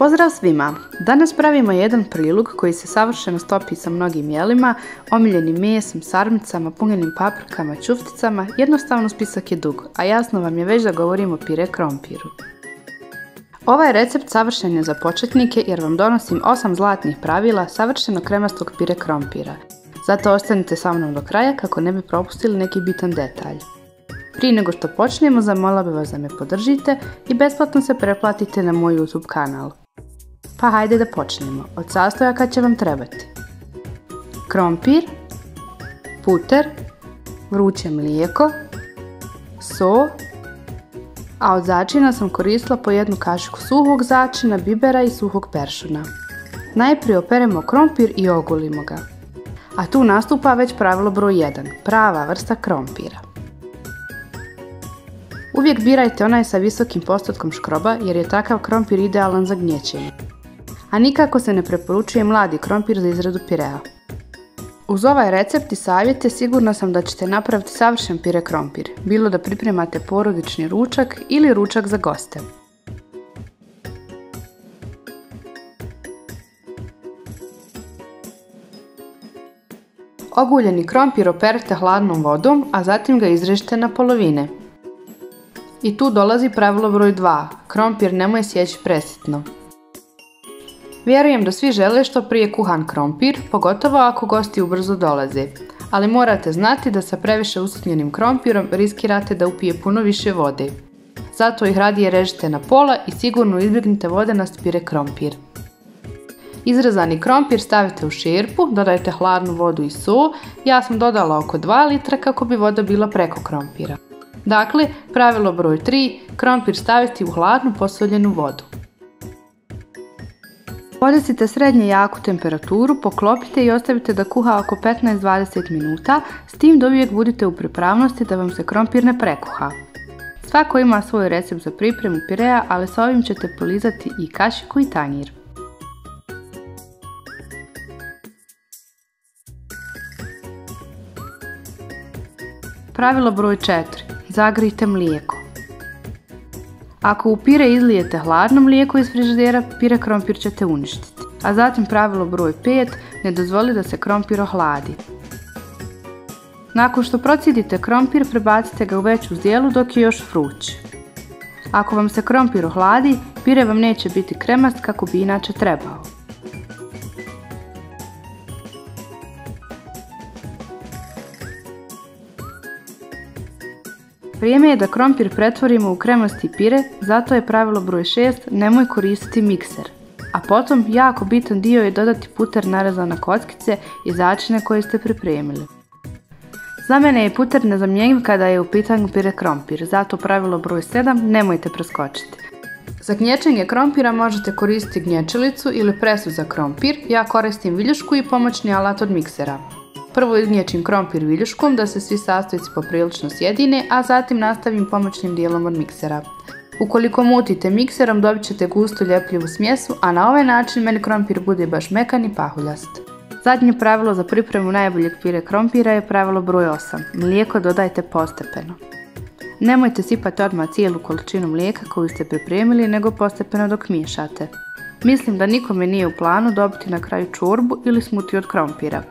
Pozdrav svima! Danas pravimo jedan prilog koji se savršeno stopi sa mnogim jelima, omiljenim mesom, sarmicama, punjenim paprikama, ćufticama, jednostavno spisak je dug, a jasno vam je već da govorimo o pire krompiru. Ovaj recept savršen je za početnike jer vam donosim 8 zlatnih pravila savršeno kremastog pire krompira. Zato ostanite sa mnom do kraja kako ne bi propustili neki bitan detalj. Prije nego što počnemo, zamolila bih vas da me podržite i besplatno se pretplatite na moj YouTube kanal. Pa hajde da počnemo. Od sastojaka će vam trebati krompir, puter, vruće mlijeko, so, a od začina sam koristila po jednu kašiku suhog začina, bibera i suhog peršuna. Najprije operemo krompir i ogulimo ga. A tu nastupa već pravilo broj 1, prava vrsta krompira. Uvijek birajte onaj sa visokim postotkom škroba jer je takav krompir idealan za gnjećenje. A nikako se ne preporučuje mladi krompir za izradu pirea. Uz ovaj recept i savjete sigurna sam da ćete napraviti savršen pire krompir, bilo da pripremate porodični ručak ili ručak za goste. Oguljeni krompir operite hladnom vodom, a zatim ga izrežite na polovine. I tu dolazi pravilo broj 2, krompir nemoj sjeći presitno. Vjerujem da svi žele što prije kuhan krompir, pogotovo ako gosti ubrzo dolaze. Ali morate znati da sa previše usitnjenim krompirom riskirate da upije puno više vode. Zato ih radije režite na pola i sigurno izbjegnite vodenast pire krompir. Izrezani krompir stavite u šerpu, dodajte hladnu vodu i so, ja sam dodala oko 2 litra kako bi voda bila preko krompira. Dakle, pravilo broj 3, krompir staviti u hladnu posoljenu vodu. Podesite srednje jaku temperaturu, poklopite i ostavite da kuha oko 15-20 minuta, s tim da uvijek budite u pripravnosti da vam se krompir ne prekuha. Svako ima svoj recept za pripremu pirea, ali sa ovim ćete polizati i kašiku i tanjir. Pravilo broj 4. Zagrijte mlijeko. Ako u pire izlijete hladno mlijeko iz frižidera, pire krompir ćete uništiti. A zatim pravilo broj 5. Ne dozvoli da se krompir ohladi. Nakon što procijedite krompir, prebacite ga u veću zdjelu dok je još vruć. Ako vam se krompir ohladi, pire vam neće biti kremast kako bi inače trebao. Vrijeme je da krompir pretvorimo u kremasti pire, zato je pravilo broj 6, nemoj koristiti mikser. A potom, jako bitan dio je dodati puter narezan na kockice i začine koje ste pripremili. Za mene je puter nezamjenjiv kada je u pitanju pire krompir, zato pravilo broj 7, nemojte preskočiti. Za gnječenje krompira možete koristiti gnječilicu ili presu za krompir, ja koristim viljušku i pomoćni alat od miksera. Prvo izgnječim krompir viljuškom da se svi sastojci poprilično sjedine, a zatim nastavim pomoćnim dijelom od miksera. Ukoliko mutite mikserom dobit ćete gustu ljepljivu smjesu, a na ovaj način meni krompir bude baš mekan i pahuljast. Zadnje pravilo za pripremu najboljeg pire krompira je pravilo broj 8. Mlijeko dodajte postepeno. Nemojte sipati odmah cijelu količinu mlijeka koju ste pripremili, nego postepeno dok miješate. Mislim da nikome nije u planu dobiti na kraju čorbu ili smuti od krompira.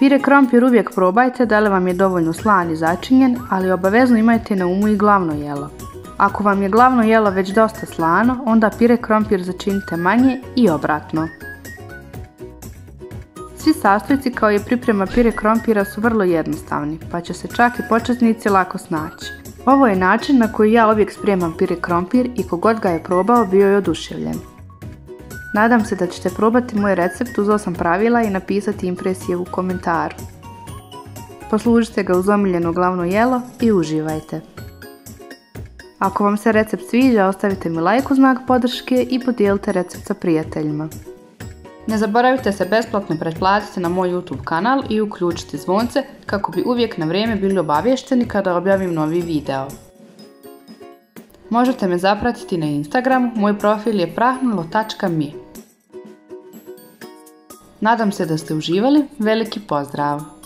Pire krompir uvijek probajte da li vam je dovoljno slan i začinjen, ali obavezno imajte na umu i glavno jelo. Ako vam je glavno jelo već dosta slano, onda pire krompir začinite manje i obratno. Svi sastojci kao i priprema pire krompira su vrlo jednostavni, pa će se čak i početnici lako snaći. Ovo je način na koji ja uvijek spremam pire krompir i kogod ga je probao bio je oduševljen. Nadam se da ćete probati moj recept uz 8 pravila i napisati impresije u komentaru. Poslužite ga uz omiljeno glavno jelo i uživajte. Ako vam se recept sviđa, ostavite mi like u znak podrške i podijelite recept sa prijateljima. Ne zaboravite se besplatno pretplatiti na moj YouTube kanal i uključiti zvonce kako bi uvijek na vrijeme bili obavješteni kada objavim novi video. Možete me zapratiti na Instagramu, moj profil je prahnulo.me. Nadam se da ste uživali, veliki pozdrav!